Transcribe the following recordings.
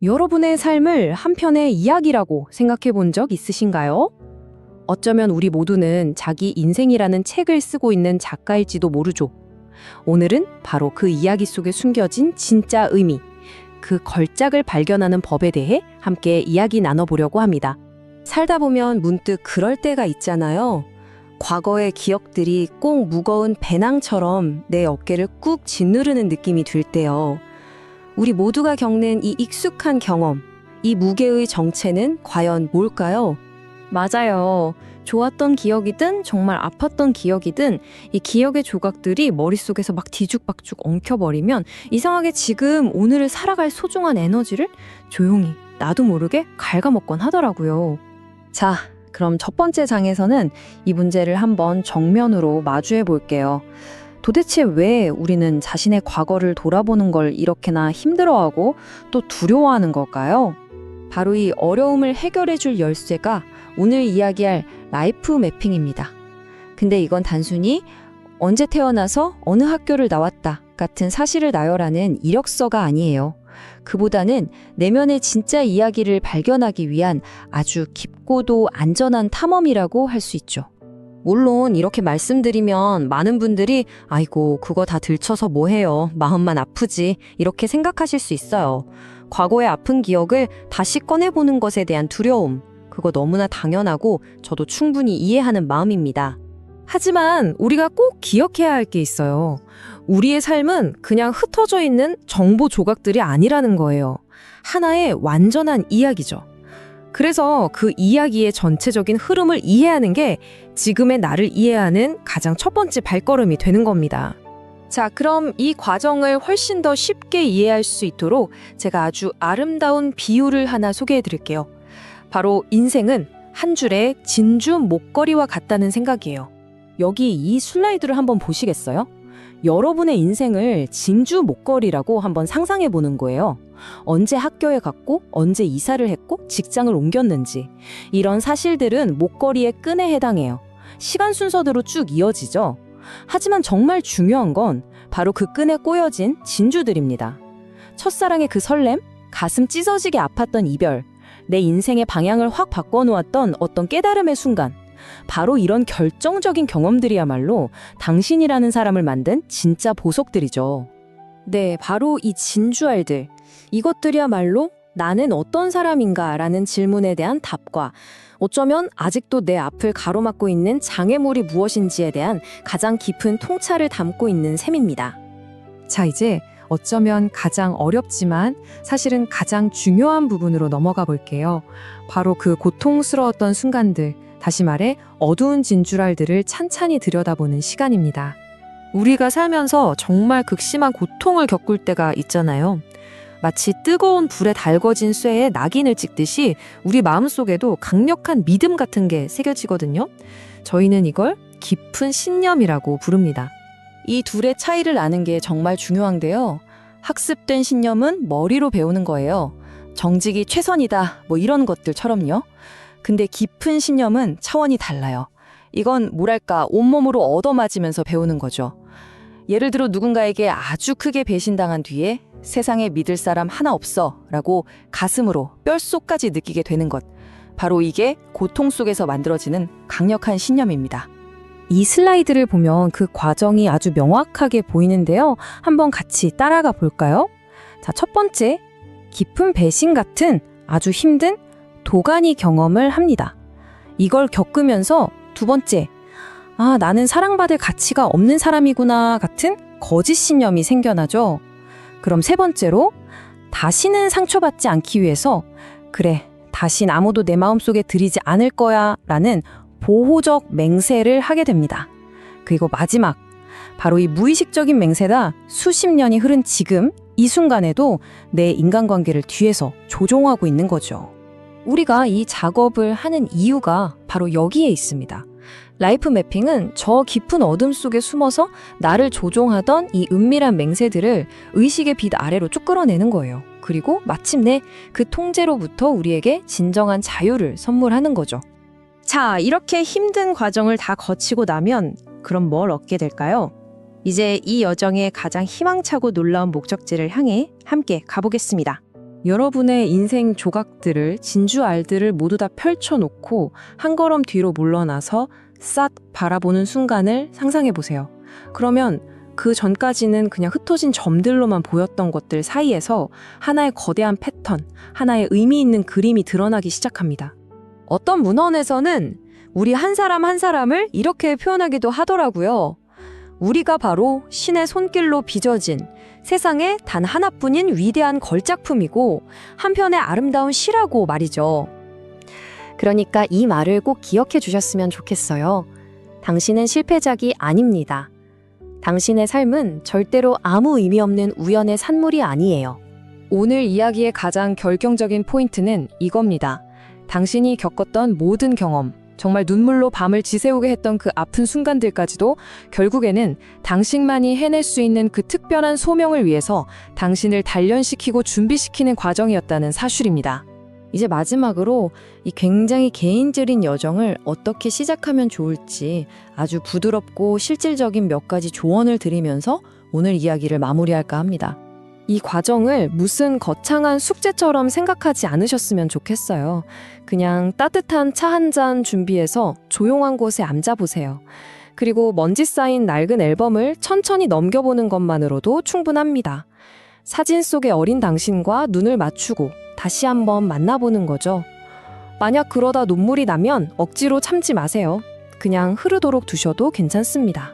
여러분의 삶을 한 편의 이야기라고 생각해 본 적 있으신가요? 어쩌면 우리 모두는 자기 인생이라는 책을 쓰고 있는 작가일지도 모르죠. 오늘은 바로 그 이야기 속에 숨겨진 진짜 의미, 그 걸작을 발견하는 법에 대해 함께 이야기 나눠보려고 합니다. 살다 보면 문득 그럴 때가 있잖아요. 과거의 기억들이 꼭 무거운 배낭처럼 내 어깨를 꾹 짓누르는 느낌이 들 때요. 우리 모두가 겪는 이 익숙한 경험, 이 무게의 정체는 과연 뭘까요? 맞아요. 좋았던 기억이든 정말 아팠던 기억이든 이 기억의 조각들이 머릿속에서 막 뒤죽박죽 엉켜버리면 이상하게 지금 오늘을 살아갈 소중한 에너지를 조용히 나도 모르게 갉아먹곤 하더라고요. 자, 그럼 첫 번째 장에서는 이 문제를 한번 정면으로 마주해 볼게요. 도대체 왜 우리는 자신의 과거를 돌아보는 걸 이렇게나 힘들어하고 또 두려워하는 걸까요? 바로 이 어려움을 해결해 줄 열쇠가 오늘 이야기할 라이프 매핑입니다. 근데 이건 단순히 언제 태어나서 어느 학교를 나왔다 같은 사실을 나열하는 이력서가 아니에요. 그보다는 내면의 진짜 이야기를 발견하기 위한 아주 깊고도 안전한 탐험이라고 할 수 있죠. 물론 이렇게 말씀드리면 많은 분들이 아이고 그거 다 들춰서 뭐해요. 마음만 아프지. 이렇게 생각하실 수 있어요. 과거의 아픈 기억을 다시 꺼내보는 것에 대한 두려움. 그거 너무나 당연하고 저도 충분히 이해하는 마음입니다. 하지만 우리가 꼭 기억해야 할 게 있어요. 우리의 삶은 그냥 흩어져 있는 정보 조각들이 아니라는 거예요. 하나의 완전한 이야기죠. 그래서 그 이야기의 전체적인 흐름을 이해하는 게 지금의 나를 이해하는 가장 첫 번째 발걸음이 되는 겁니다. 자, 그럼 이 과정을 훨씬 더 쉽게 이해할 수 있도록 제가 아주 아름다운 비유를 하나 소개해 드릴게요. 바로 인생은 한 줄의 진주 목걸이와 같다는 생각이에요. 여기 이 슬라이드를 한번 보시겠어요? 여러분의 인생을 진주 목걸이라고 한번 상상해 보는 거예요. 언제 학교에 갔고, 언제 이사를 했고, 직장을 옮겼는지. 이런 사실들은 목걸이의 끈에 해당해요. 시간 순서대로 쭉 이어지죠. 하지만 정말 중요한 건 바로 그 끈에 꼬여진 진주들입니다. 첫사랑의 그 설렘, 가슴 찢어지게 아팠던 이별, 내 인생의 방향을 확 바꿔놓았던 어떤 깨달음의 순간, 바로 이런 결정적인 경험들이야말로 당신이라는 사람을 만든 진짜 보석들이죠. 네, 바로 이 진주알들. 이것들이야말로 나는 어떤 사람인가라는 질문에 대한 답과 어쩌면 아직도 내 앞을 가로막고 있는 장애물이 무엇인지에 대한 가장 깊은 통찰을 담고 있는 셈입니다. 자, 이제 어쩌면 가장 어렵지만 사실은 가장 중요한 부분으로 넘어가 볼게요. 바로 그 고통스러웠던 순간들, 다시 말해 어두운 진주랄들을 찬찬히 들여다보는 시간입니다. 우리가 살면서 정말 극심한 고통을 겪을 때가 있잖아요. 마치 뜨거운 불에 달궈진 쇠에 낙인을 찍듯이 우리 마음속에도 강력한 믿음 같은 게 새겨지거든요. 저희는 이걸 깊은 신념이라고 부릅니다. 이 둘의 차이를 아는 게 정말 중요한데요. 학습된 신념은 머리로 배우는 거예요. 정직이 최선이다, 뭐 이런 것들처럼요. 근데 깊은 신념은 차원이 달라요. 이건 뭐랄까 온몸으로 얻어맞으면서 배우는 거죠. 예를 들어 누군가에게 아주 크게 배신당한 뒤에 세상에 믿을 사람 하나 없어 라고 가슴으로 뼛속까지 느끼게 되는 것. 바로 이게 고통 속에서 만들어지는 강력한 신념입니다. 이 슬라이드를 보면 그 과정이 아주 명확하게 보이는데요. 한번 같이 따라가 볼까요? 자, 첫 번째, 깊은 배신 같은 아주 힘든 도가니 경험을 합니다. 이걸 겪으면서 두 번째, 나는 사랑받을 가치가 없는 사람이구나 같은 거짓 신념이 생겨나죠. 그럼 세 번째로, 다시는 상처받지 않기 위해서 그래, 다신 아무도 내 마음속에 들이지 않을 거야 라는 보호적 맹세를 하게 됩니다. 그리고 마지막, 바로 이 무의식적인 맹세가 수십 년이 흐른 지금 이 순간에도 내 인간관계를 뒤에서 조종하고 있는 거죠. 우리가 이 작업을 하는 이유가 바로 여기에 있습니다. 라이프 매핑은 저 깊은 어둠 속에 숨어서 나를 조종하던 이 은밀한 맹세들을 의식의 빛 아래로 쭉 끌어내는 거예요. 그리고 마침내 그 통제로부터 우리에게 진정한 자유를 선물하는 거죠. 자, 이렇게 힘든 과정을 다 거치고 나면 그럼 뭘 얻게 될까요? 이제 이 여정의 가장 희망차고 놀라운 목적지를 향해 함께 가보겠습니다. 여러분의 인생 조각들을, 진주알들을 모두 다 펼쳐놓고 한 걸음 뒤로 물러나서 싹 바라보는 순간을 상상해 보세요. 그러면 그 전까지는 그냥 흩어진 점들로만 보였던 것들 사이에서 하나의 거대한 패턴, 하나의 의미 있는 그림이 드러나기 시작합니다. 어떤 문헌에서는 우리 한 사람 한 사람을 이렇게 표현하기도 하더라고요. 우리가 바로 신의 손길로 빚어진 세상에 단 하나뿐인 위대한 걸작품이고 한편의 아름다운 시라고 말이죠. 그러니까 이 말을 꼭 기억해 주셨으면 좋겠어요. 당신은 실패작이 아닙니다. 당신의 삶은 절대로 아무 의미 없는 우연의 산물이 아니에요. 오늘 이야기의 가장 결정적인 포인트는 이겁니다. 당신이 겪었던 모든 경험, 정말 눈물로 밤을 지새우게 했던 그 아픈 순간들까지도 결국에는 당신만이 해낼 수 있는 그 특별한 소명을 위해서 당신을 단련시키고 준비시키는 과정이었다는 사실입니다. 이제 마지막으로 이 굉장히 개인적인 여정을 어떻게 시작하면 좋을지 아주 부드럽고 실질적인 몇 가지 조언을 드리면서 오늘 이야기를 마무리할까 합니다. 이 과정을 무슨 거창한 숙제처럼 생각하지 않으셨으면 좋겠어요. 그냥 따뜻한 차 한 잔 준비해서 조용한 곳에 앉아보세요. 그리고 먼지 쌓인 낡은 앨범을 천천히 넘겨보는 것만으로도 충분합니다. 사진 속의 어린 당신과 눈을 맞추고 다시 한번 만나보는 거죠. 만약 그러다 눈물이 나면 억지로 참지 마세요. 그냥 흐르도록 두셔도 괜찮습니다.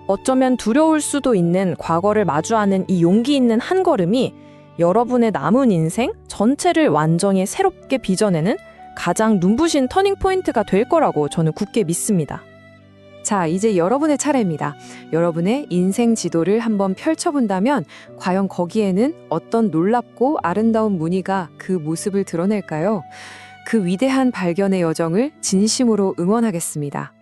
어쩌면 두려울 수도 있는 과거를 마주하는 이 용기 있는 한 걸음이 여러분의 남은 인생 전체를 완전히 새롭게 빚어내는 가장 눈부신 터닝 포인트가 될 거라고 저는 굳게 믿습니다. 자, 이제 여러분의 차례입니다. 여러분의 인생 지도를 한번 펼쳐본다면 과연 거기에는 어떤 놀랍고 아름다운 무늬가 그 모습을 드러낼까요? 그 위대한 발견의 여정을 진심으로 응원하겠습니다.